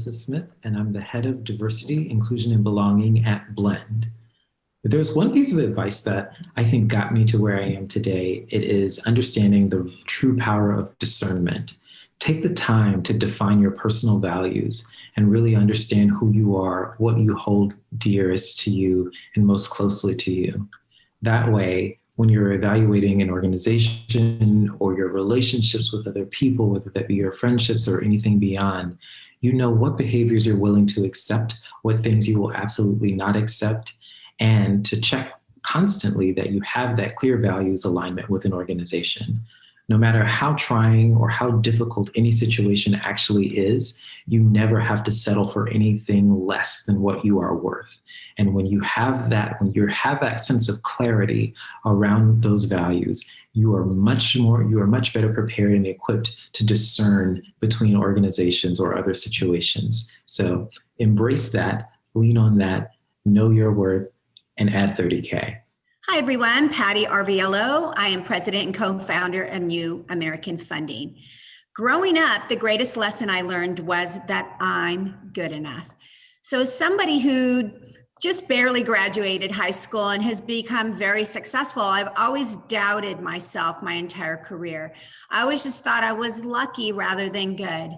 Melissa Smith, and I'm the head of diversity, inclusion, and belonging at Blend. If there's one piece of advice that I think got me to where I am today, it is understanding the true power of discernment. Take the time to define your personal values and really understand who you are, what you hold dearest to you and most closely to you. That way, when you're evaluating an organization or your relationships with other people, whether that be your friendships or anything beyond, you know what behaviors you're willing to accept, what things you will absolutely not accept, and to check constantly that you have that clear values alignment with an organization. No matter how trying or how difficult any situation actually is, you never have to settle for anything less than what you are worth. And when you have that sense of clarity around those values, you are much better prepared and equipped to discern between organizations or other situations. So embrace that, lean on that, know your worth, and add 30K. Hi, everyone. Patty Arviello. I am president and co-founder of New American Funding. Growing up, the greatest lesson I learned was that I'm good enough. So as somebody who just barely graduated high school and has become very successful, I've always doubted myself my entire career. I always just thought I was lucky rather than good.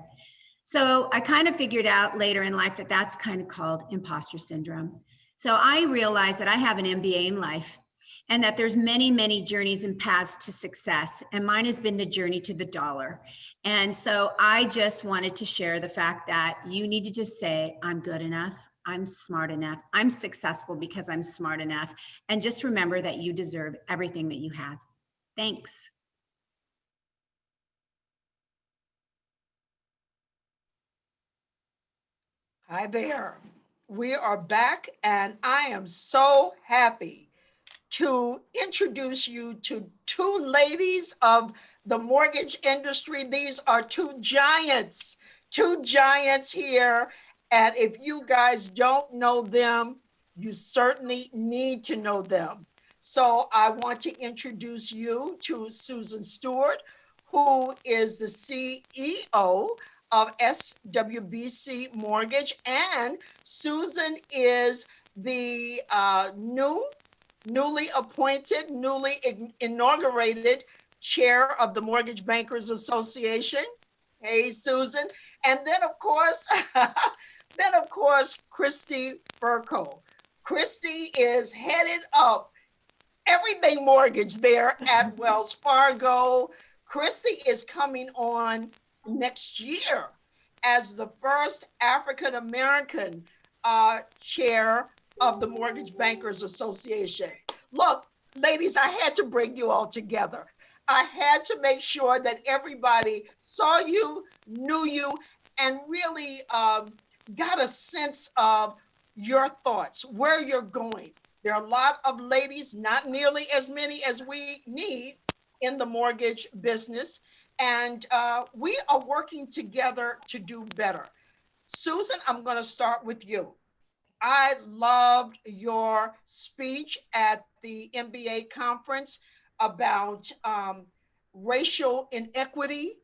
So I kind of figured out later in life that that's kind of called imposter syndrome. So I realized that I have an MBA in life, and that there's many, many journeys and paths to success. And mine has been the journey to the dollar. And so I just wanted to share the fact that you need to just say, I'm good enough, I'm smart enough, I'm successful because I'm smart enough. And just remember that you deserve everything that you have. Thanks. Hi there. We are back, and I am so happy to introduce you to two ladies of the mortgage industry. These are two giants here. And if you guys don't know them, you certainly need to know them. So I want to introduce you to Susan Stewart, who is the CEO of SWBC Mortgage. And Susan is the newly appointed, newly inaugurated chair of the Mortgage Bankers Association. Hey, Susan. And then of course, Kristy Fercho. Kristy is headed up everything mortgage there at Wells Fargo. Kristy is coming on next year as the first African-American chair of the Mortgage Bankers Association. Look, ladies, I had to bring you all together. I had to make sure that everybody saw you, knew you, and really got a sense of your thoughts, where you're going. There are a lot of ladies, not nearly as many as we need in the mortgage business. And we are working together to do better. Susan, I'm going to start with you. I loved your speech at the MBA conference about racial inequity,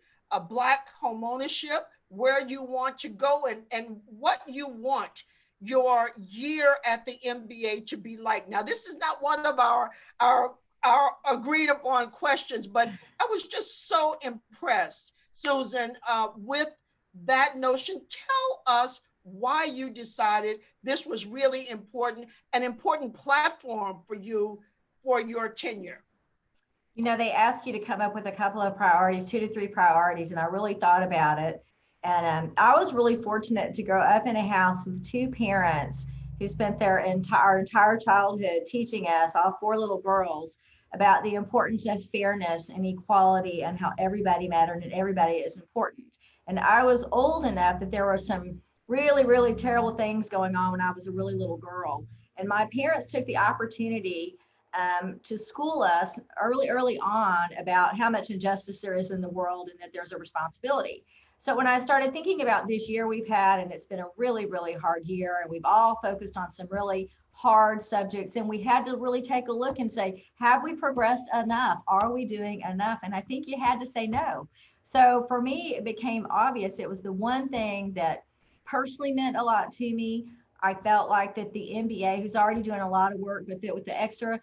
Black homeownership, where you want to go and what you want your year at the MBA to be like. Now, this is not one of our agreed upon questions, but I was just so impressed, Susan, with that notion. Tell us why you decided this was really important, an important platform for you for your tenure. You know, they asked you to come up with a couple of priorities, 2 to 3 priorities, and I really thought about it. And I was really fortunate to grow up in a house with 2 parents who spent their entire childhood teaching us, all 4 little girls, about the importance of fairness and equality and how everybody mattered and everybody is important. And I was old enough that there were some really, really terrible things going on when I was a really little girl. And my parents took the opportunity to school us early on about how much injustice there is in the world and that there's a responsibility. So when I started thinking about this year we've had, and it's been a really, really hard year, and we've all focused on some really hard subjects, and we had to really take a look and say, have we progressed enough? Are we doing enough? And I think you had to say no. So for me, it became obvious. It was the one thing that personally meant a lot to me. I felt like that the MBA, who's already doing a lot of work with it, with the extra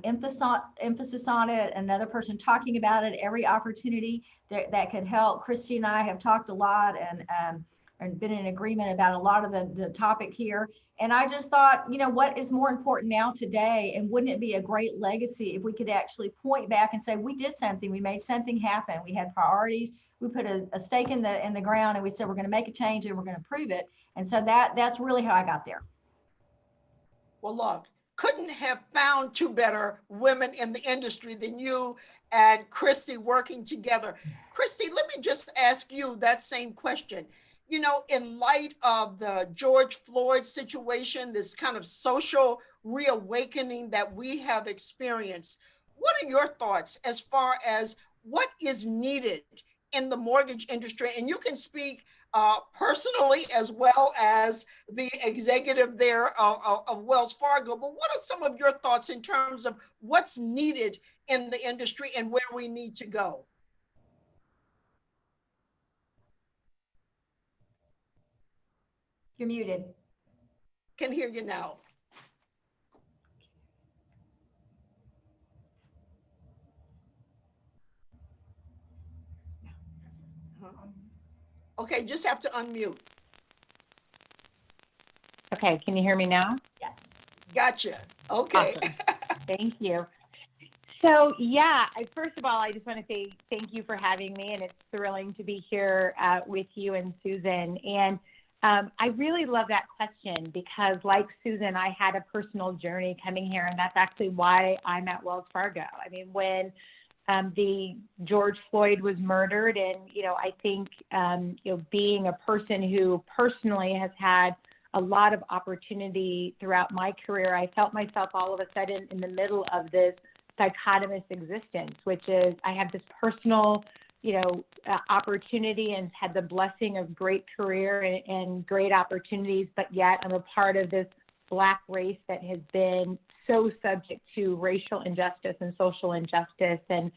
emphasis on it, another person talking about it, every opportunity that could help. Kristy and I have talked a lot and been in agreement about a lot of the topic here. And I just thought, you know, what is more important now today? And wouldn't it be a great legacy if we could actually point back and say, we did something, we made something happen, we had priorities, we put a stake in the ground, and we said, we're going to make a change and we're going to prove it. And so that's really how I got there. Well, look, couldn't have found two better women in the industry than you and Kristy working together. Kristy, let me just ask you that same question. You know, in light of the George Floyd situation, this kind of social reawakening that we have experienced, what are your thoughts as far as what is needed in the mortgage industry? And you can speak personally as well as the executive there of Wells Fargo, but what are some of your thoughts in terms of what's needed in the industry and where we need to go? You're muted. Can hear you now. Okay, just have to unmute. Okay, can you hear me now? Yes. Gotcha. Okay. Awesome. Thank you. So yeah, first of all, I just want to say thank you for having me, and it's thrilling to be here with you and Susan. And I really love that question because, like Susan, I had a personal journey coming here, and that's actually why I'm at Wells Fargo. I mean, when the George Floyd was murdered, and I think being a person who personally has had a lot of opportunity throughout my career, I felt myself all of a sudden in the middle of this dichotomous existence, which is I have this personal, opportunity and had the blessing of great career and great opportunities, but yet I'm a part of this Black race that has been so subject to racial injustice and social injustice, and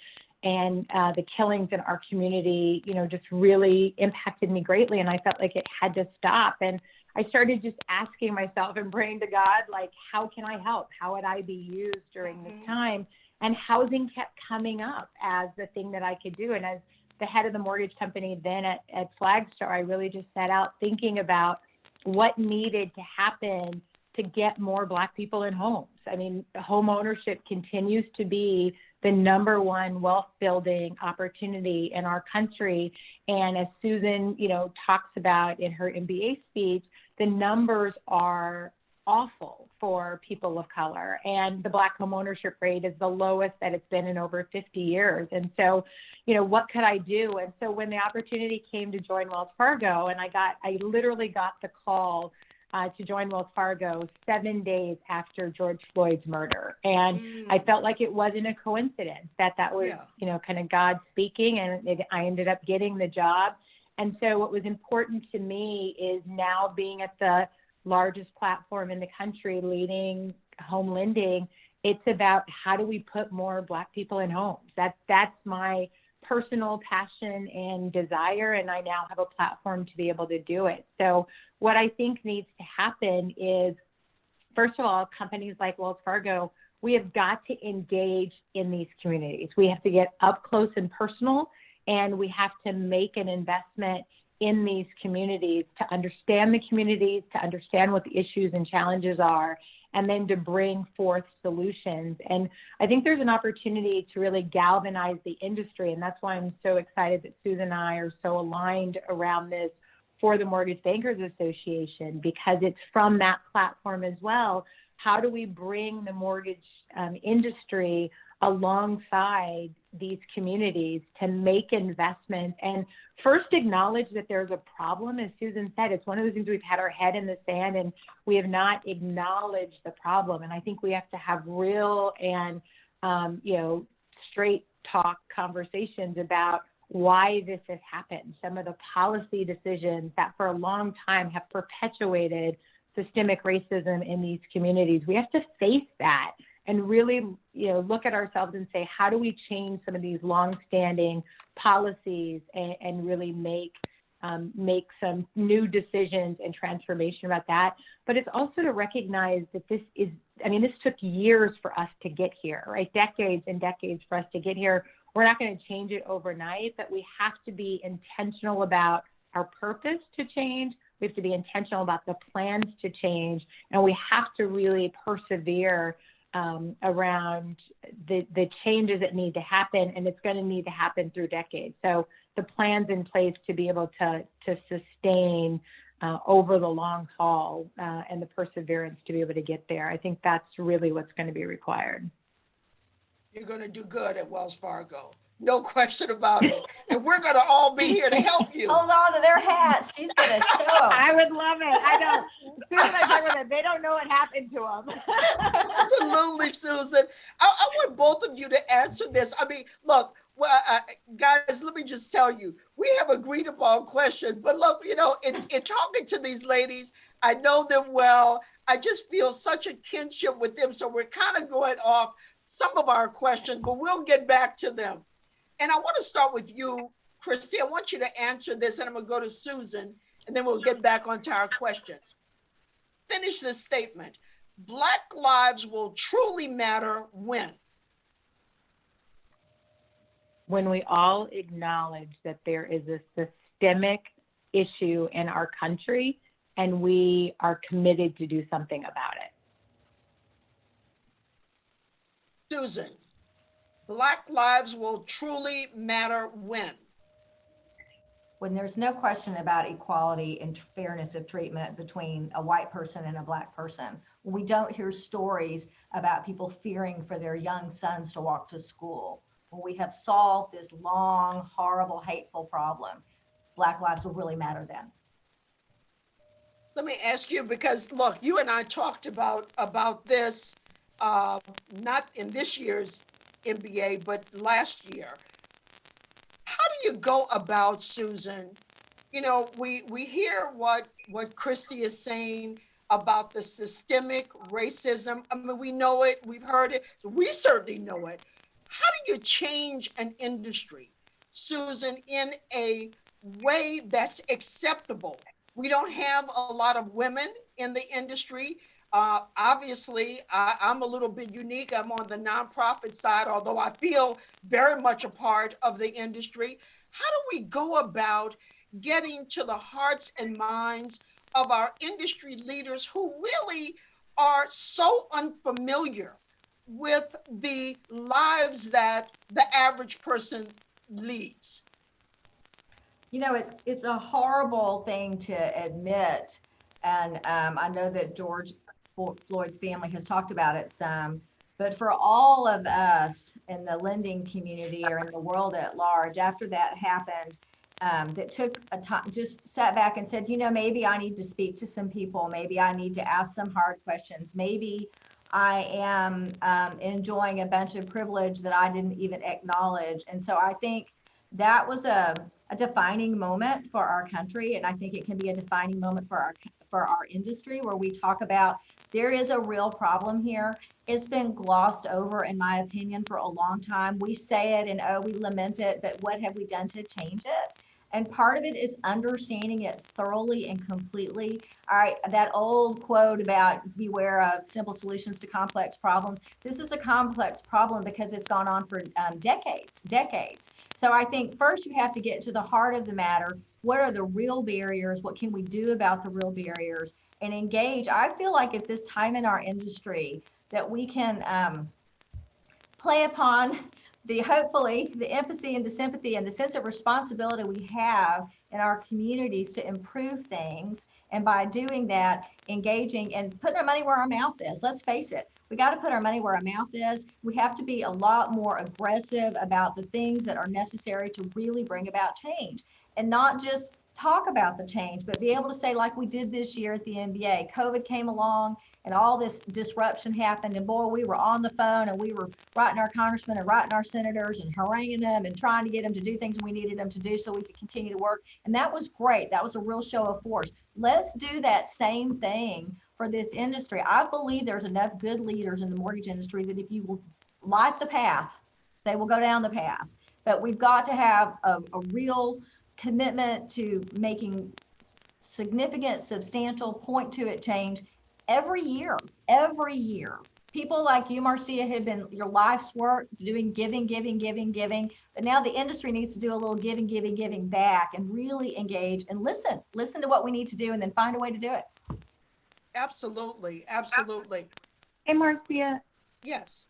the killings in our community, just really impacted me greatly, and I felt like it had to stop. And I started just asking myself and praying to God, like, how can I help? How would I be used during this time? And housing kept coming up as the thing that I could do. And as the head of the mortgage company then at Flagstar, I really just set out thinking about what needed to happen to get more Black people in homes. I mean, home ownership continues to be the #1 wealth building opportunity in our country. And as Susan, talks about in her MBA speech, the numbers are awful for people of color. And the Black home ownership rate is the lowest that it's been in over 50 years. And so, what could I do? And so when the opportunity came to join Wells Fargo, and I literally got the call to join Wells Fargo 7 days after George Floyd's murder. And I felt like it wasn't a coincidence that was, kind of God speaking, and I ended up getting the job. And so what was important to me is now being at the largest platform in the country leading home lending, it's about how do we put more Black people in homes. That's my personal passion and desire, and I now have a platform to be able to do it. So what I think needs to happen is, first of all, companies like Wells Fargo, we have got to engage in these communities. We have to get up close and personal, and we have to make an investment in these communities to understand the communities, to understand what the issues and challenges are, and then to bring forth solutions. And I think there's an opportunity to really galvanize the industry. And that's why I'm so excited that Susan and I are so aligned around this for the Mortgage Bankers Association, because it's from that platform as well. How do we bring the mortgage industry alongside these communities to make investments and first acknowledge that there's a problem? As Susan said, it's one of the things we've had our head in the sand and we have not acknowledged the problem. And I think we have to have real and, straight talk conversations about why this has happened. Some of the policy decisions that for a long time have perpetuated systemic racism in these communities. We have to face that and really, look at ourselves and say, how do we change some of these longstanding policies and really make make some new decisions and transformation about that. But it's also to recognize that this took years for us to get here, right? Decades and decades for us to get here. We're not going to change it overnight, but we have to be intentional about our purpose to change. We have to be intentional about the plans to change, and we have to really persevere around the changes that need to happen, and it's going to need to happen through decades. So the plans in place to be able to sustain over the long haul and the perseverance to be able to get there. I think that's really what's going to be required. You're going to do good at Wells Fargo. No question about it. And we're going to all be here to help you. Hold on to their hats. She's going to show them. I would love it. I know. As soon as I talk about it, they don't know what happened to them. Absolutely, Susan. I want both of you to answer this. I mean, look, guys, let me just tell you, we have agreed upon questions. But look, in talking to these ladies, I know them well. I just feel such a kinship with them. So we're kind of going off some of our questions, but we'll get back to them. And I want to start with you, Kristy. I want you to answer this, and I'm going to go to Susan, and then we'll get back onto our questions. Finish this statement. Black lives will truly matter when? When we all acknowledge that there is a systemic issue in our country, and we are committed to do something about it. Susan. Black lives will truly matter when? When there's no question about equality and fairness of treatment between a white person and a Black person. When we don't hear stories about people fearing for their young sons to walk to school. When we have solved this long, horrible, hateful problem, Black lives will really matter then. Let me ask you, because look, you and I talked about this, not in this year's MBA, but last year. How do you go about, Susan? We hear what Kristy is saying about the systemic racism. I mean, we know it, we've heard it, we certainly know it. How do you change an industry, Susan, in a way that's acceptable? We don't have a lot of women in the industry. Obviously, I'm a little bit unique. I'm on the nonprofit side, although I feel very much a part of the industry. How do we go about getting to the hearts and minds of our industry leaders who really are so unfamiliar with the lives that the average person leads? It's a horrible thing to admit. And I know that George Floyd's family has talked about it some, but for all of us in the lending community or in the world at large, after that happened, that took a time, just sat back and said, maybe I need to speak to some people. Maybe I need to ask some hard questions. Maybe I am enjoying a bunch of privilege that I didn't even acknowledge. And so I think that was a defining moment for our country. And I think it can be a defining moment for our industry, where we talk about there is a real problem here. It's been glossed over, in my opinion, for a long time. We say it and we lament it, but what have we done to change it? And part of it is understanding it thoroughly and completely. All right, that old quote about beware of simple solutions to complex problems. This is a complex problem because it's gone on for decades. So I think first you have to get to the heart of the matter. What are the real barriers? What can we do about the real barriers? And engage. I feel like at this time in our industry that we can play upon hopefully the empathy and the sympathy and the sense of responsibility we have in our communities to improve things. And by doing that, engaging and putting our money where our mouth is. Let's face it, we got to put our money where our mouth is. We have to be a lot more aggressive about the things that are necessary to really bring about change, and not just talk about the change, but be able to say, like we did this year at the NBA, COVID came along and all this disruption happened, and boy, we were on the phone and we were writing our congressmen and writing our senators and haranguing them and trying to get them to do things we needed them to do so we could continue to work. And that was great. That was a real show of force. Let's do that same thing for this industry. I believe there's enough good leaders in the mortgage industry that if you will light the path, they will go down the path. But we've got to have a real commitment to making significant, substantial, point to it change every year. People like you, Marcia, have been your life's work doing giving. But now the industry needs to do a little giving back and really engage and listen to what we need to do and then find a way to do it. Absolutely. Hey, Marcia. Yes.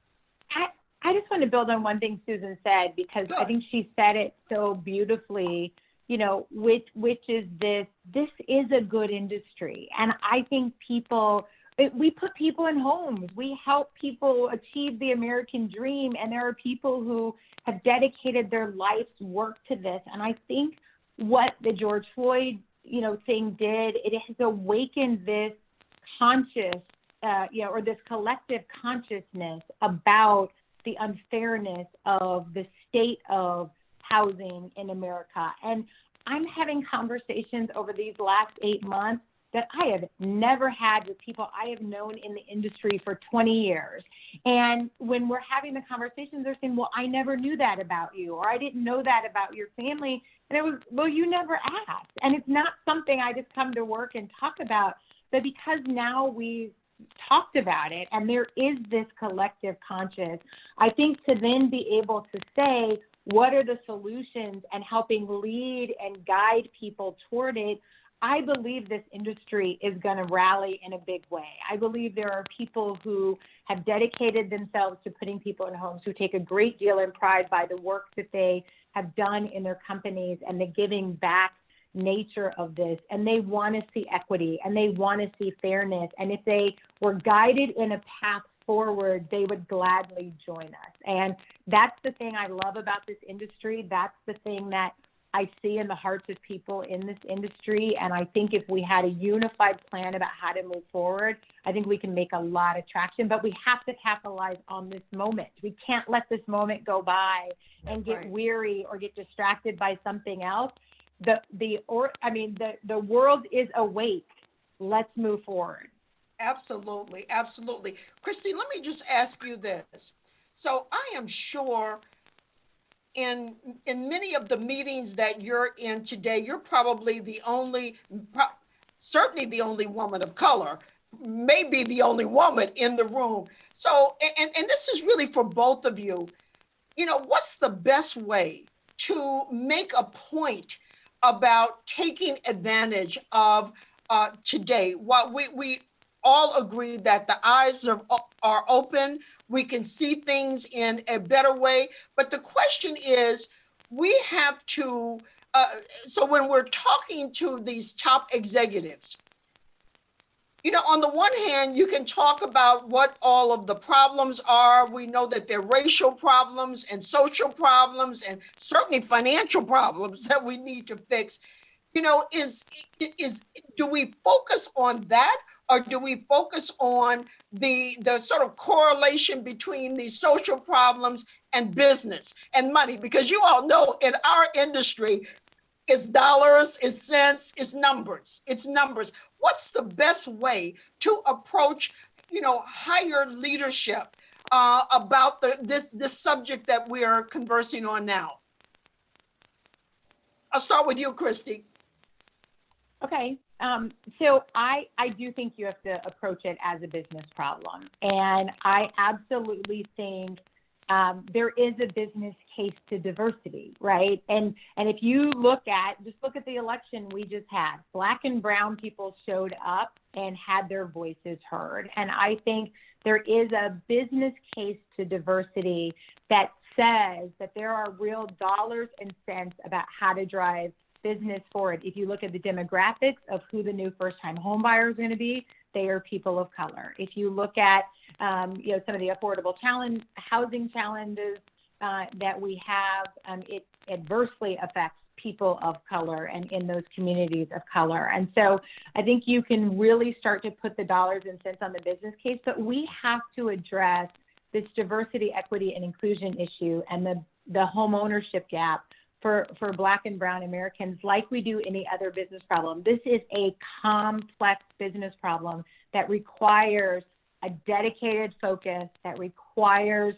I just want to build on one thing Susan said, because Good. I think she said it so beautifully, you know, which is this is a good industry. And I think we put people in homes. We help people achieve the American dream. And there are people who have dedicated their life's work to this. And I think what the George Floyd, thing did, it has awakened this conscious, or this collective consciousness about the unfairness of the state of housing in America. And I'm having conversations over these last 8 months that I have never had with people I have known in the industry for 20 years. And when we're having the conversations, they're saying, well, I never knew that about you, or I didn't know that about your family. And it was, well, you never asked. And it's not something I just come to work and talk about, but because now we've talked about it and there is this collective conscious, I think to then be able to say, what are the solutions and helping lead and guide people toward it, I believe this industry is going to rally in a big way. I believe there are people who have dedicated themselves to putting people in homes, who take a great deal in pride by the work that they have done in their companies and the giving back nature of this. And they want to see equity and they want to see fairness. And if they were guided in a path forward, they would gladly join us. And that's the thing I love about this industry. That's the thing that I see in the hearts of people in this industry. And I think if we had a unified plan about how to move forward, I think we can make a lot of traction, but we have to capitalize on this moment. We can't let this moment go by and get weary or get distracted by something else. The world is awake. Let's move forward. Absolutely. Kristy, let me just ask you this. So I am sure in many of the meetings that you're in today, you're probably certainly the only woman of color, maybe the only woman in the room. So, and this is really for both of you, what's the best way to make a point about taking advantage of today? What we all agree that the eyes are open. We can see things in a better way. But the question is, we have to, so when we're talking to these top executives, on the one hand, you can talk about what all of the problems are. We know that there are racial problems and social problems and certainly financial problems that we need to fix. Do we focus on that, or do we focus on the sort of correlation between the social problems and business and money? Because you all know in our industry, it's dollars, it's cents, it's numbers. What's the best way to approach, higher leadership about this subject that we are conversing on now? I'll start with you, Kristy. Okay. So I do think you have to approach it as a business problem. And I absolutely think there is a business case to diversity, right? And if you look at the election we just had, Black and brown people showed up and had their voices heard. And I think there is a business case to diversity that says that there are real dollars and cents about how to drive business forward. If you look at the demographics of who the new first-time home buyers are going to be, they are people of color. If you look at some of the affordable housing challenges that we have, it adversely affects people of color and in those communities of color. And so I think you can really start to put the dollars and cents on the business case, but we have to address this diversity, equity, and inclusion issue and the home ownership gap for Black and brown Americans, like we do any other business problem. This is a complex business problem that requires a dedicated focus, that requires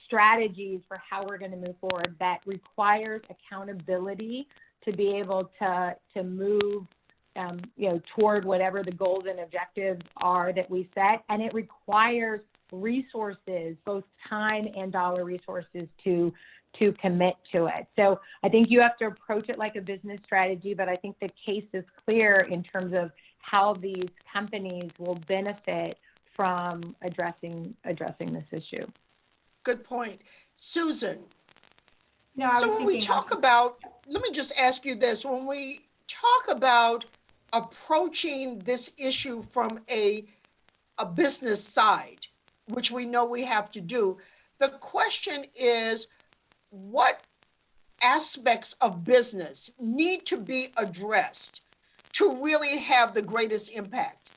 strategies for how we're going to move forward, that requires accountability to be able to move toward whatever the goals and objectives are that we set. And it requires resources, both time and dollar resources to commit to it. So I think you have to approach it like a business strategy, but I think the case is clear in terms of how these companies will benefit from addressing this issue. Good point. Susan, I so was when we thinking, talk about, let me just ask you this, when we talk about approaching this issue from a business side, which we know we have to do, the question is, what aspects of business need to be addressed to really have the greatest impact?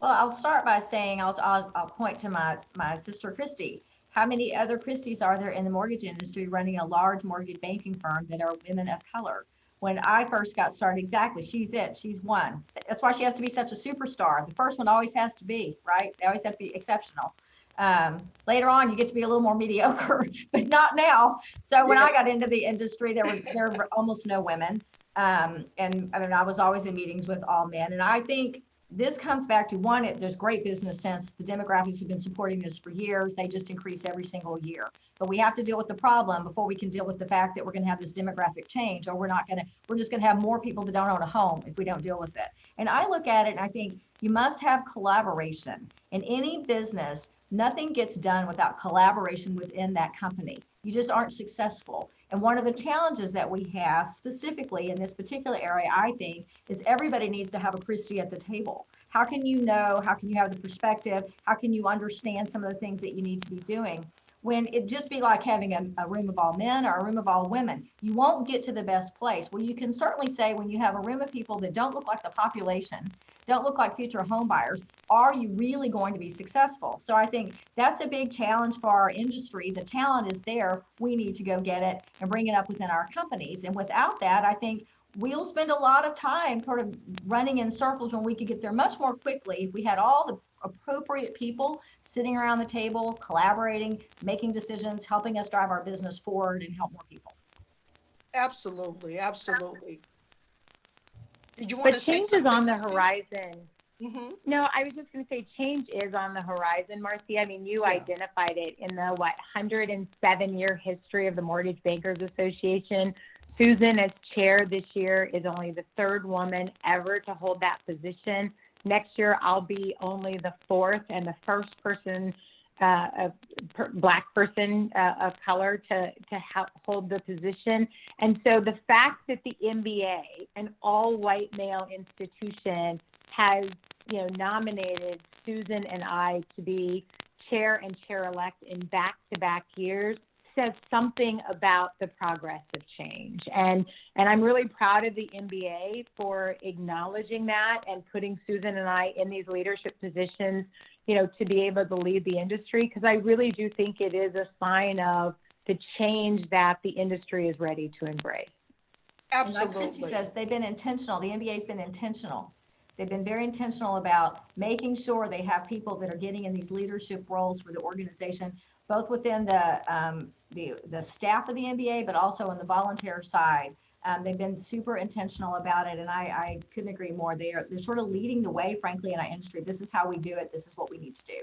well, I'll start by saying, I'll point to my sister Kristy. How many other Kristys are there in the mortgage industry running a large mortgage banking firm that are women of color? When I first got started, exactly, she's it, she's one. That's why she has to be such a superstar. The first one always has to be, right? They always have to be exceptional. Later on, you get to be a little more mediocre, but not now. So when I got into the industry, there were almost no women. And I mean, I was always in meetings with all men. And I think this comes back to one, there's great business sense. The demographics have been supporting this for years. They just increase every single year. But we have to deal with the problem before we can deal with the fact that we're going to have this demographic change, or we're just going to have more people that don't own a home if we don't deal with it. And I look at it and I think you must have collaboration. In any business, nothing gets done without collaboration within that company. You just aren't successful. And one of the challenges that we have specifically in this particular area, I think, is everybody needs to have a Kristy at the table. How can you know? How can you have the perspective? How can you understand some of the things that you need to be doing? When it just be like having a room of all men or a room of all women, you won't get to the best place. Well, you can certainly say when you have a room of people that don't look like the population, don't look like future home buyers, are you really going to be successful? So I think that's a big challenge for our industry. The talent is there. We need to go get it and bring it up within our companies. And without that, I think we'll spend a lot of time sort of running in circles when we could get there much more quickly if we had all the appropriate people sitting around the table, collaborating, making decisions, helping us drive our business forward and help more people. Absolutely, absolutely. Did you want to say change something? is on the horizon. Mm-hmm. No, I was just going to say change is on the horizon, Marcy. I mean, you identified it in the 107-year history of the Mortgage Bankers Association. Susan, as chair this year, is only the third woman ever to hold that position. Next year, I'll be only the fourth and the first person, Black person of color to hold the position. And so the fact that the MBA, an all-white male institution, has nominated Susan and I to be chair and chair-elect in back-to-back years says something about the progress of change. And I'm really proud of the MBA for acknowledging that and putting Susan and I in these leadership positions, to be able to lead the industry, because I really do think it is a sign of the change that the industry is ready to embrace. Absolutely. And like Kristy says, they've been intentional. The MBA's been intentional. They've been very intentional about making sure they have people that are getting in these leadership roles for the organization, both within the staff of the MBA, but also on the volunteer side. They've been super intentional about it, and I couldn't agree more. They're sort of leading the way, frankly, in our industry. This is how we do it. This is what we need to do.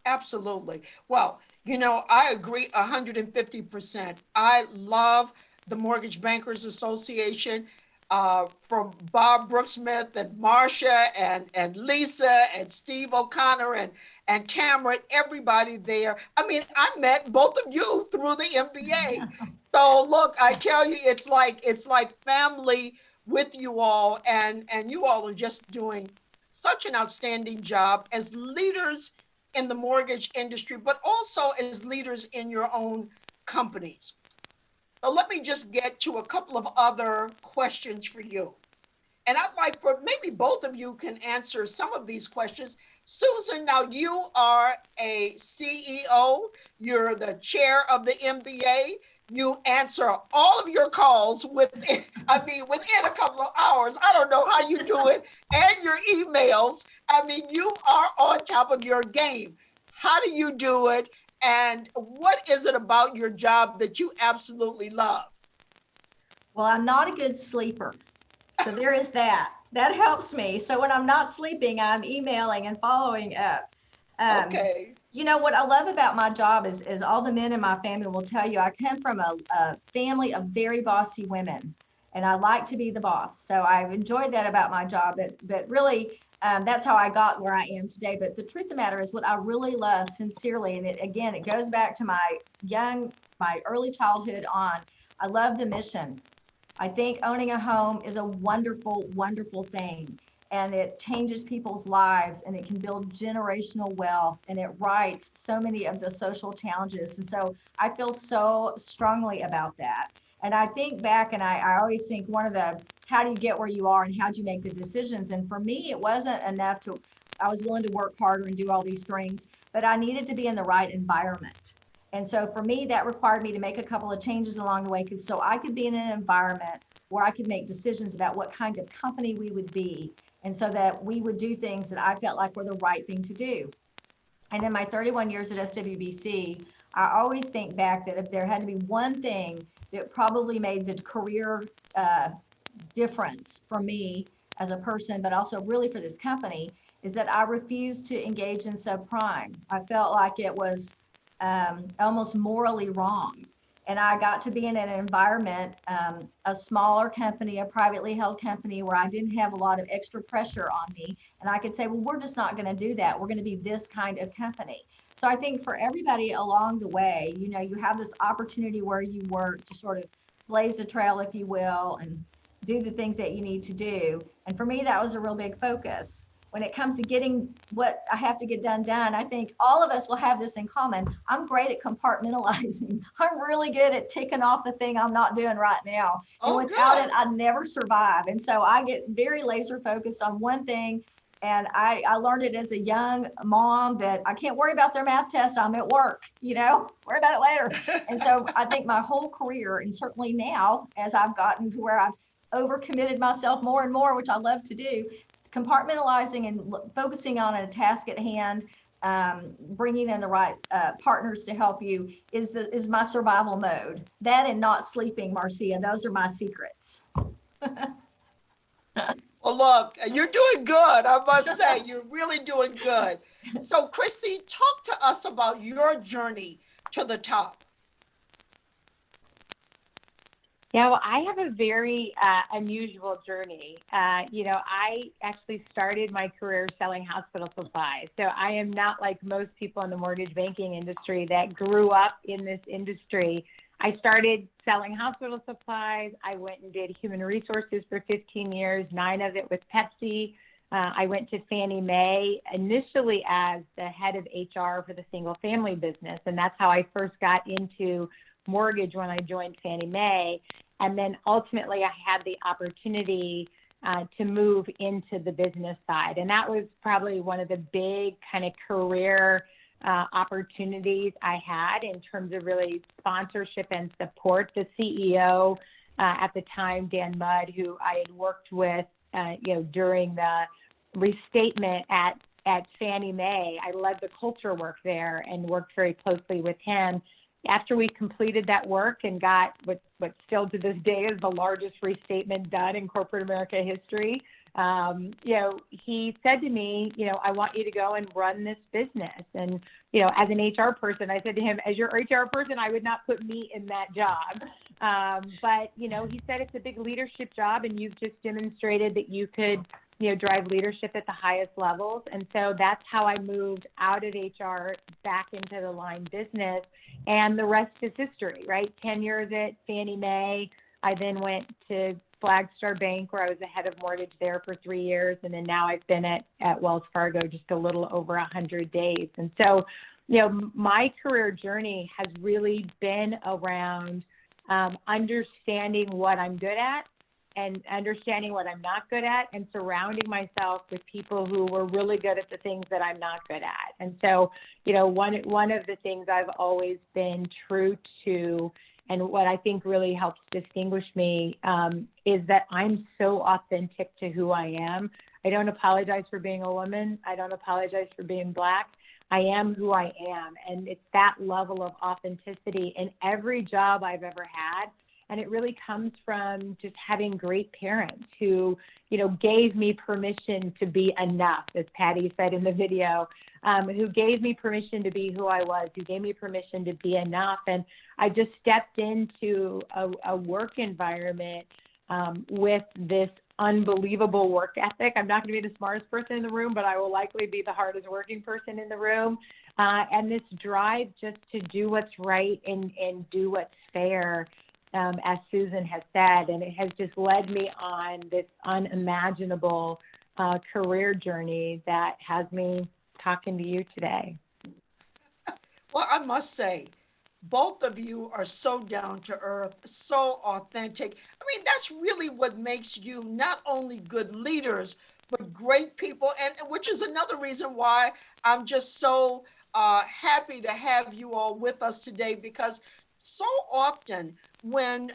Absolutely. Well, I agree 150%. I love the Mortgage Bankers Association. From Bob Brooksmith and Marcia and Lisa and Steve O'Connor and Tamara, everybody there. I mean, I met both of you through the MBA. So look, I tell you, it's like family with you all, and you all are just doing such an outstanding job as leaders in the mortgage industry, but also as leaders in your own companies. So let me just get to a couple of other questions for you. And I'd like for maybe both of you can answer some of these questions. Susan, now you are a CEO, you're the chair of the MBA. You answer all of your calls within a couple of hours. I don't know how you do it, and your emails. I mean, you are on top of your game. How do you do it? And what is it about your job that you absolutely love? Well, I'm not a good sleeper. So there is that. That helps me. So when I'm not sleeping, I'm emailing and following up. Okay. You know, what I love about my job is all the men in my family will tell you I come from a family of very bossy women, and I like to be the boss. So I've enjoyed that about my job, but really, that's how I got where I am today. But the truth of the matter is what I really love sincerely, and it goes back to my early childhood on, I love the mission. I think owning a home is a wonderful, wonderful thing, and it changes people's lives, and it can build generational wealth, and it rights so many of the social challenges. And so I feel so strongly about that. And I think back, and I always think one of the, how do you get where you are and how do you make the decisions? And for me, it wasn't enough I was willing to work harder and do all these things, but I needed to be in the right environment. And so for me, that required me to make a couple of changes along the way, so I could be in an environment where I could make decisions about what kind of company we would be, and so that we would do things that I felt like were the right thing to do. And in my 31 years at SWBC, I always think back that if there had to be one thing that probably made the career difference for me as a person, but also really for this company, is that I refused to engage in subprime. I felt like it was almost morally wrong. And I got to be in an environment, a smaller company, a privately held company, where I didn't have a lot of extra pressure on me. And I could say, well, we're just not going to do that. We're going to be this kind of company. So I think for everybody along the way, you know, you have this opportunity where you work to sort of blaze the trail, if you will, and do the things that you need to do. And for me, that was a real big focus. When it comes to getting what I have to get done, I think all of us will have this in common. I'm great at compartmentalizing. I'm really good at ticking off the thing I'm not doing right now. And without it, I never survive. And so I get very laser focused on one thing. And I learned it as a young mom that I can't worry about their math test. I'm at work, you know, worry about it later. And so I think my whole career, and certainly now, as I've gotten to where I've overcommitted myself more and more, which I love to do, compartmentalizing and focusing on a task at hand, bringing in the right partners to help you is my survival mode. That and not sleeping, Marcia, those are my secrets. Well, look, you're doing good. I must say, you're really doing good. So, Kristy, talk to us about your journey to the top. Yeah, well, I have a very unusual journey. You know, I actually started my career selling hospital supplies. So I am not like most people in the mortgage banking industry that grew up in this industry. I started selling hospital supplies. I went and did human resources for 15 years, 9 of it with Pepsi. I went to Fannie Mae initially as the head of HR for the single family business. And that's how I first got into mortgage when I joined Fannie Mae. And then ultimately I had the opportunity to move into the business side. And that was probably one of the big kind of career opportunities I had in terms of really sponsorship and support. The CEO at the time, Dan Mudd, who I had worked with, you know, during the restatement at Fannie Mae, I led the culture work there and worked very closely with him. After we completed that work and got what still to this day is the largest restatement done in corporate America history, you know, he said to me, you know, I want you to go and run this business. And, you know, as an HR person, I said to him, as your HR person, I would not put me in that job. But, you know, he said it's a big leadership job and you've just demonstrated that you could, you know, drive leadership at the highest levels. And so that's how I moved out of HR back into the line business. And the rest is history, right? 10 years at Fannie Mae. I then went to Flagstar Bank, where I was the head of mortgage there for 3 years. And then now I've been at Wells Fargo just a little over 100 days. And so, you know, my career journey has really been around understanding what I'm good at and understanding what I'm not good at, and surrounding myself with people who were really good at the things that I'm not good at. And so, you know, one of the things I've always been true to, and what I think really helps distinguish me, is that I'm so authentic to who I am. I don't apologize for being a woman. I don't apologize for being Black. I am who I am. And it's that level of authenticity in every job I've ever had. And it really comes from just having great parents who, gave me permission to be enough, as Patty said in the video, who gave me permission to be who I was, who gave me permission to be enough. And I just stepped into a work environment with this unbelievable work ethic. I'm not going to be the smartest person in the room, but I will likely be the hardest working person in the room. And this drive just to do what's right and do what's fair, as Susan has said. And it has just led me on this unimaginable career journey that has me talking to you today. Well, I must say, both of you are so down to earth, so authentic. I mean, that's really what makes you not only good leaders, but great people. And which is another reason why I'm just so happy to have you all with us today, because so often when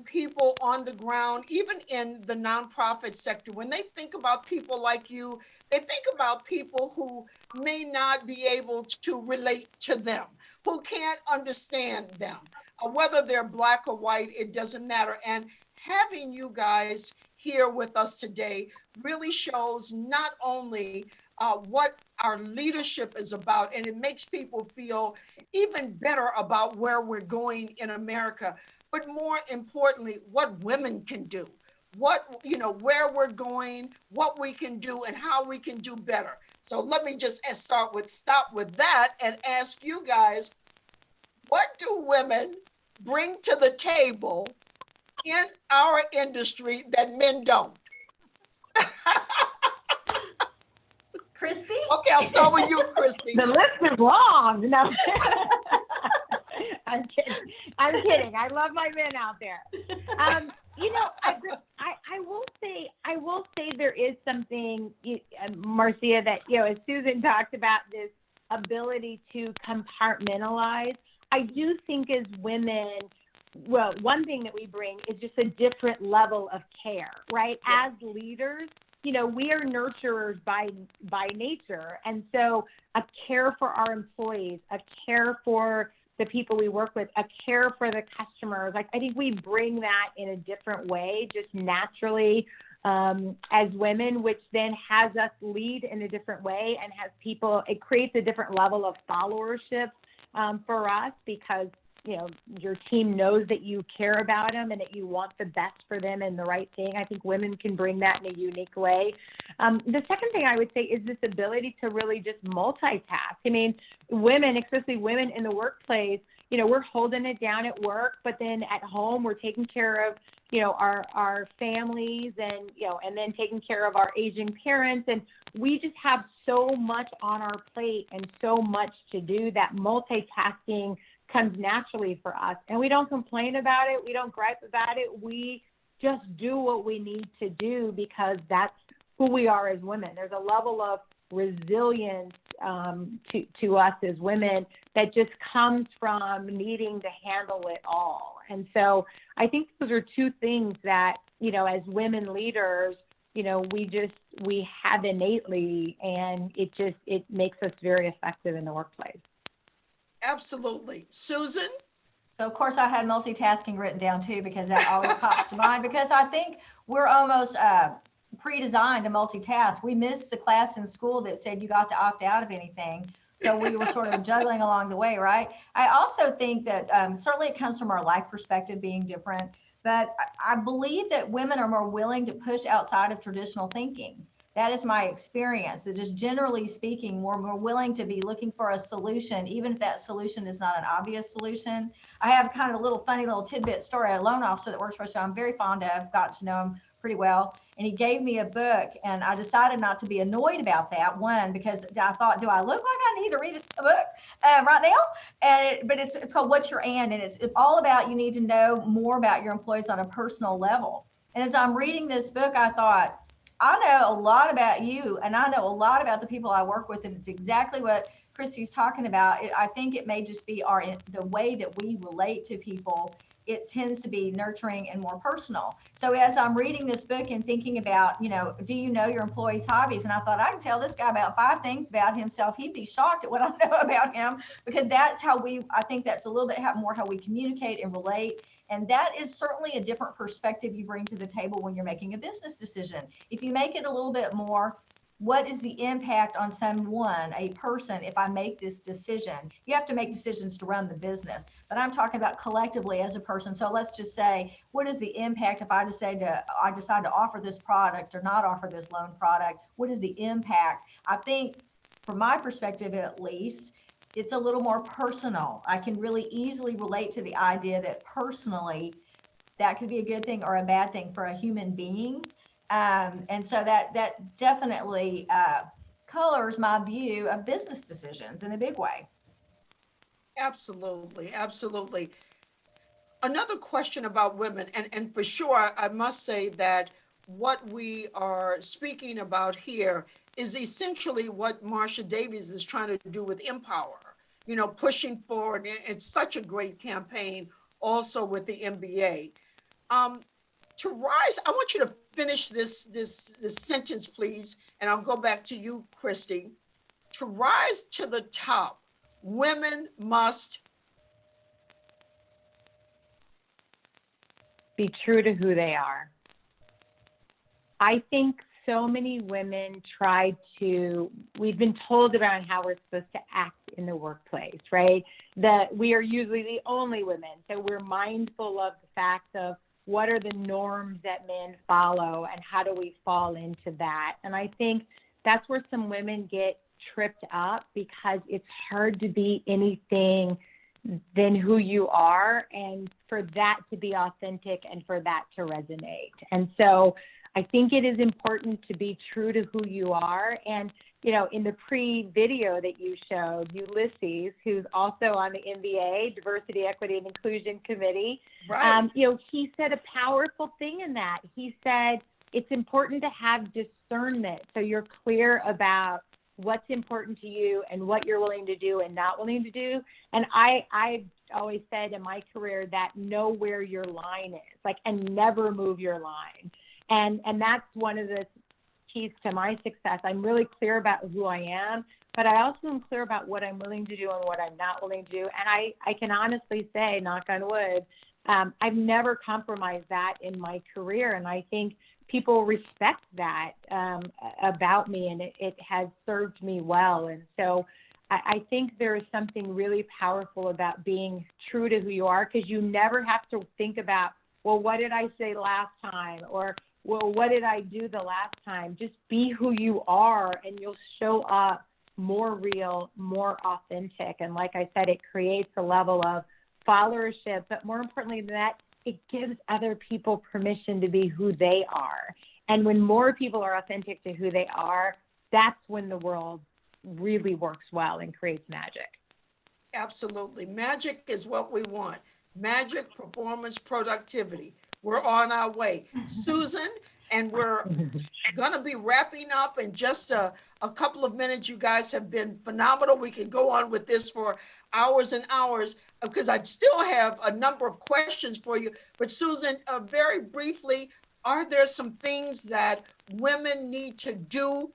people on the ground, even in the nonprofit sector, when they think about people like you, they think about people who may not be able to relate to them, who can't understand them, whether they're Black or white, it doesn't matter. And having you guys here with us today really shows not only what our leadership is about, and it makes people feel even better about where we're going in America, but more importantly, what women can do, where we're going, what we can do, and how we can do better. So let me just stop with that and ask you guys, what do women bring to the table in our industry that men don't? Kristy? Okay, I'll start with you, Kristy. The list is long. No. I'm kidding. I love my men out there. I will say there is something, Marcia, that, as Susan talked about, this ability to compartmentalize. I do think as women, well, one thing that we bring is just a different level of care, right? Yeah. As leaders, we are nurturers by nature. And so a care for our employees, a care for the people we work with, a care for the customers. I think we bring that in a different way, just naturally as women, which then has us lead in a different way and has people, it creates a different level of followership for us, because your team knows that you care about them and that you want the best for them and the right thing. I think women can bring that in a unique way. The second thing I would say is this ability to really just multitask. I mean, women, especially women in the workplace, we're holding it down at work, but then at home we're taking care of, our families and, and then taking care of our aging parents. And we just have so much on our plate and so much to do that multitasking comes naturally for us. And we don't complain about it. We don't gripe about it. We just do what we need to do because that's who we are as women. There's a level of resilience to us as women that just comes from needing to handle it all. And so I think those are two things that, as women leaders, we have innately, and it makes us very effective in the workplace. Absolutely. Susan? So, of course, I had multitasking written down too, because that always pops to mind, because I think we're almost pre-designed to multitask. We missed the class in school that said you got to opt out of anything. So we were sort of juggling along the way, right? I also think that certainly it comes from our life perspective being different, but I believe that women are more willing to push outside of traditional thinking. That is my experience. That just generally speaking, we're more willing to be looking for a solution, even if that solution is not an obvious solution. I have kind of a little funny little tidbit story. A loan officer that works for us, so I'm very fond of, got to know him pretty well. And he gave me a book, and I decided not to be annoyed about that. One, because I thought, do I look like I need to read a book right now? But it's called What's Your And it's all about, you need to know more about your employees on a personal level. And as I'm reading this book, I thought, I know a lot about you, and I know a lot about the people I work with, and it's exactly what Kristy's talking about. I think it may just be the way that we relate to people. It tends to be nurturing and more personal. So as I'm reading this book and thinking about, do you know your employees' hobbies? And I thought, I can tell this guy about 5 things about himself. He'd be shocked at what I know about him, because that's how I think that's a little bit more how we communicate and relate. And that is certainly a different perspective you bring to the table when you're making a business decision. If you make it a little bit more, what is the impact on someone, a person, if I make this decision? You have to make decisions to run the business, but I'm talking about collectively as a person. So let's just say, what is the impact if I decide to offer this product or not offer this loan product? What is the impact? I think from my perspective, at least, it's a little more personal. I can really easily relate to the idea that personally, that could be a good thing or a bad thing for a human being. And so that definitely colors my view of business decisions in a big way. Absolutely, absolutely. Another question about women, and for sure, I must say that what we are speaking about here is essentially what Marsha Davies is trying to do with Empower, you know, pushing forward. It's such a great campaign also with the MBA. To rise, I want you to finish this sentence, please, and I'll go back to you, Kristy. To rise to the top, women must be true to who they are. I think so many women we've been told about how we're supposed to act in the workplace, right? That we are usually the only women. So we're mindful of the fact of what are the norms that men follow and how do we fall into that? And I think that's where some women get tripped up, because it's hard to be anything than who you are, and for that to be authentic and for that to resonate. And so I think it is important to be true to who you are. And, you know, in the pre-video that you showed, Ulysses, who's also on the MBA, Diversity, Equity, and Inclusion Committee, right. You know, he said a powerful thing in that. He said, it's important to have discernment. So you're clear about what's important to you and what you're willing to do and not willing to do. And I've always said in my career that know where your line is, like, and never move your line. And that's one of the keys to my success. I'm really clear about who I am, but I also am clear about what I'm willing to do and what I'm not willing to do. And I can honestly say, knock on wood, I've never compromised that in my career. And I think people respect that about me, and it has served me well. And so I think there is something really powerful about being true to who you are, because you never have to think about, well, what did I say last time? Or, well, what did I do the last time? Just be who you are, and you'll show up more real, more authentic. And like I said, it creates a level of followership, but more importantly than that, it gives other people permission to be who they are. And when more people are authentic to who they are, that's when the world really works well and creates magic. Absolutely. Magic is what we want. Magic, performance, productivity. We're on our way. Susan, and we're going to be wrapping up in just a couple of minutes. You guys have been phenomenal. We can go on with this for hours and hours, because I still have a number of questions for you. But Susan, very briefly, are there some things that women need to do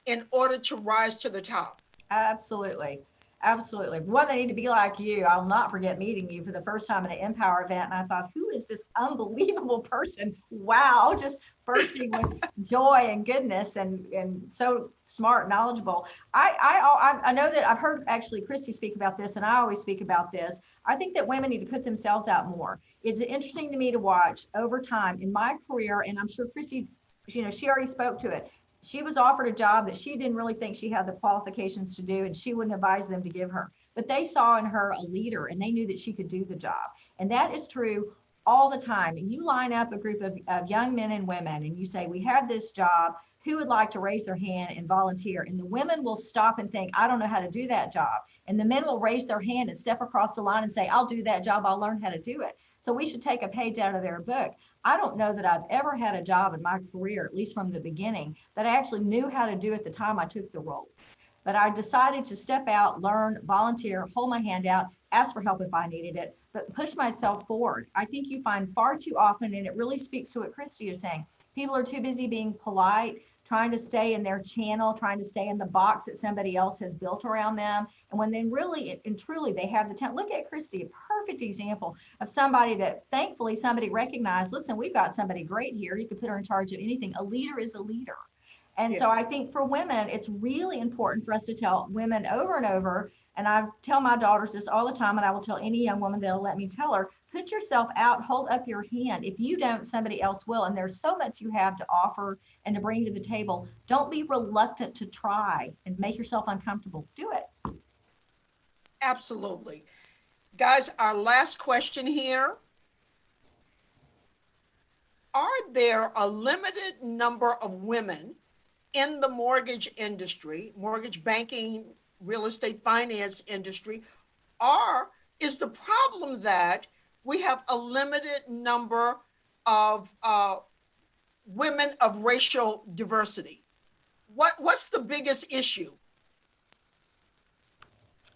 in order to rise to the top? Absolutely. Absolutely. One, they need to be like you. I'll not forget meeting you for the first time at an Empower event. And I thought, who is this unbelievable person? Wow. Just bursting with joy and goodness, and so smart, knowledgeable. I know that I've heard actually Kristy speak about this, and I always speak about this. I think that women need to put themselves out more. It's interesting to me to watch over time in my career, and I'm sure Kristy, you know, she already spoke to it. She was offered a job that she didn't really think she had the qualifications to do, and she wouldn't advise them to give her. But they saw in her a leader, and they knew that she could do the job. And that is true all the time. You line up a group of young men and women, and you say, we have this job. Who would like to raise their hand and volunteer? And the women will stop and think, I don't know how to do that job. And the men will raise their hand and step across the line and say, I'll do that job. I'll learn how to do it. So we should take a page out of their book. I don't know that I've ever had a job in my career, at least from the beginning, that I actually knew how to do at the time I took the role. But I decided to step out, learn, volunteer, hold my hand out, ask for help if I needed it, but push myself forward. I think you find far too often, and it really speaks to what Kristy is saying, people are too busy being polite, trying to stay in their channel, trying to stay in the box that somebody else has built around them. And when they really and truly they have the talent. Look at Kristy, a perfect example of somebody that thankfully somebody recognized, listen, we've got somebody great here. You can put her in charge of anything. A leader is a leader. And so I think for women, it's really important for us to tell women over and over, and I tell my daughters this all the time, and I will tell any young woman that'll let me tell her, put yourself out, hold up your hand. If you don't, somebody else will. And there's so much you have to offer and to bring to the table. Don't be reluctant to try and make yourself uncomfortable. Do it. Absolutely. Guys, our last question here. Are there a limited number of women in the mortgage industry, mortgage banking, real estate finance industry, or is the problem that we have a limited number of women of racial diversity? What's the biggest issue?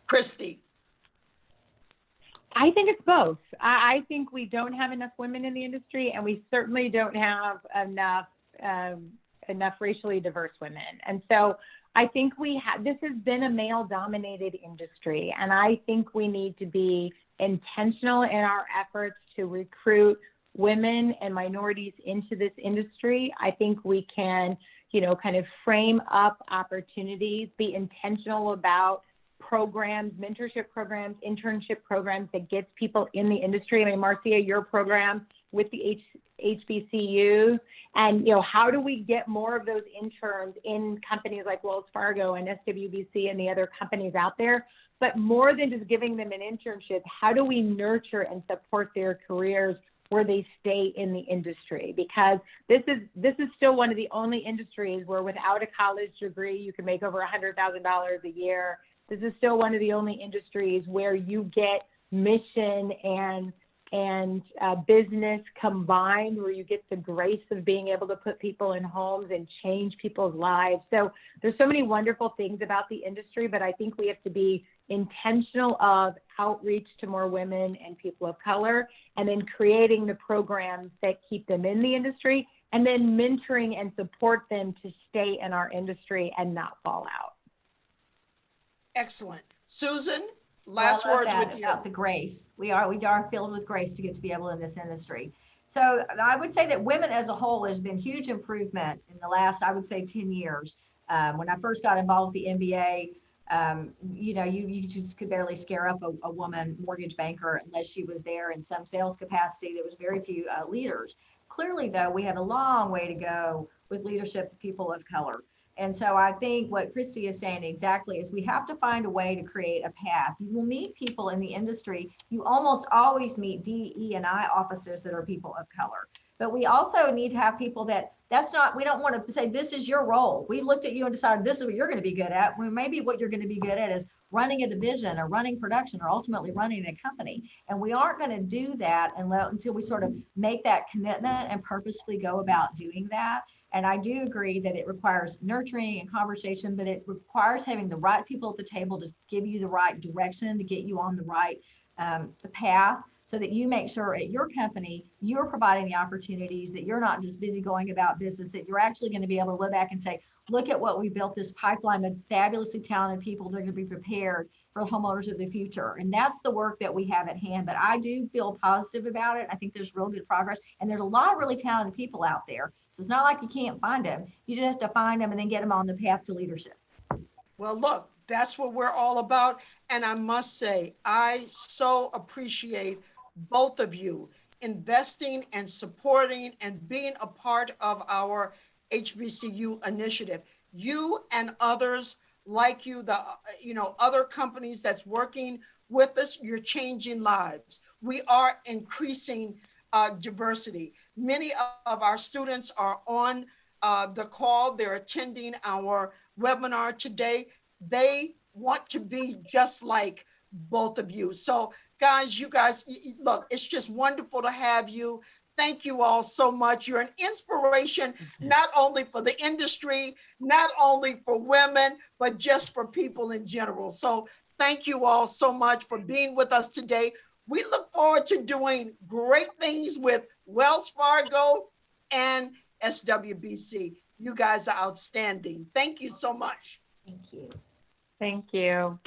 Kristy. I think it's both. I think we don't have enough women in the industry, and we certainly don't have enough racially diverse women. And so I think this has been a male-dominated industry, and I think we need to be intentional in our efforts to recruit women and minorities into this industry. I think we can, kind of frame up opportunities, be intentional about programs, mentorship programs, internship programs that gets people in the industry. I mean, Marcia, your program with the HBCUs, and how do we get more of those interns in companies like Wells Fargo and SWBC and the other companies out there? But more than just giving them an internship, how do we nurture and support their careers where they stay in the industry? Because this is still one of the only industries where without a college degree, you can make over $100,000 a year. This is still one of the only industries where you get mission and business combined, where you get the grace of being able to put people in homes and change people's lives. So there's so many wonderful things about the industry, but I think we have to be intentional of outreach to more women and people of color, and then creating the programs that keep them in the industry, and then mentoring and support them to stay in our industry and not fall out. Excellent. Susan, last words with you. About the grace. We are filled with grace to get to be able in this industry. So I would say that women as a whole has been huge improvement in the last, I would say, 10 years. When I first got involved with the MBA, you just could barely scare up a woman mortgage banker unless she was there in some sales capacity. There was very few leaders. Clearly, though, we have a long way to go with leadership of people of color. And so I think what Kristy is saying exactly is we have to find a way to create a path. You will meet people in the industry. You almost always meet DE&I officers that are people of color. But we also need to have people we don't want to say, this is your role. We looked at you and decided this is what you're going to be good at. Well, maybe what you're going to be good at is running a division or running production or ultimately running a company. And we aren't going to do that until we sort of make that commitment and purposefully go about doing that. And I do agree that it requires nurturing and conversation, but it requires having the right people at the table to give you the right direction, to get you on the right path, so that you make sure at your company, you're providing the opportunities, that you're not just busy going about business, that you're actually going to be able to look back and say, look at what we built, this pipeline of fabulously talented people. They're going to be prepared for homeowners of the future. And that's the work that we have at hand. But I do feel positive about it. I think there's real good progress. And there's a lot of really talented people out there. So it's not like you can't find them. You just have to find them and then get them on the path to leadership. Well, look, that's what we're all about. And I must say, I so appreciate both of you investing and supporting and being a part of our HBCU initiative. You and others like you, other companies that's working with us, you're changing lives. We are increasing diversity. Many of our students are on the call. They're attending our webinar today. They want to be just like both of you. So guys, look, it's just wonderful to have you. Thank you all so much. You're an inspiration, not only for the industry, not only for women, but just for people in general. So thank you all so much for being with us today. We look forward to doing great things with Wells Fargo and SWBC. You guys are outstanding. Thank you so much. Thank you. Thank you.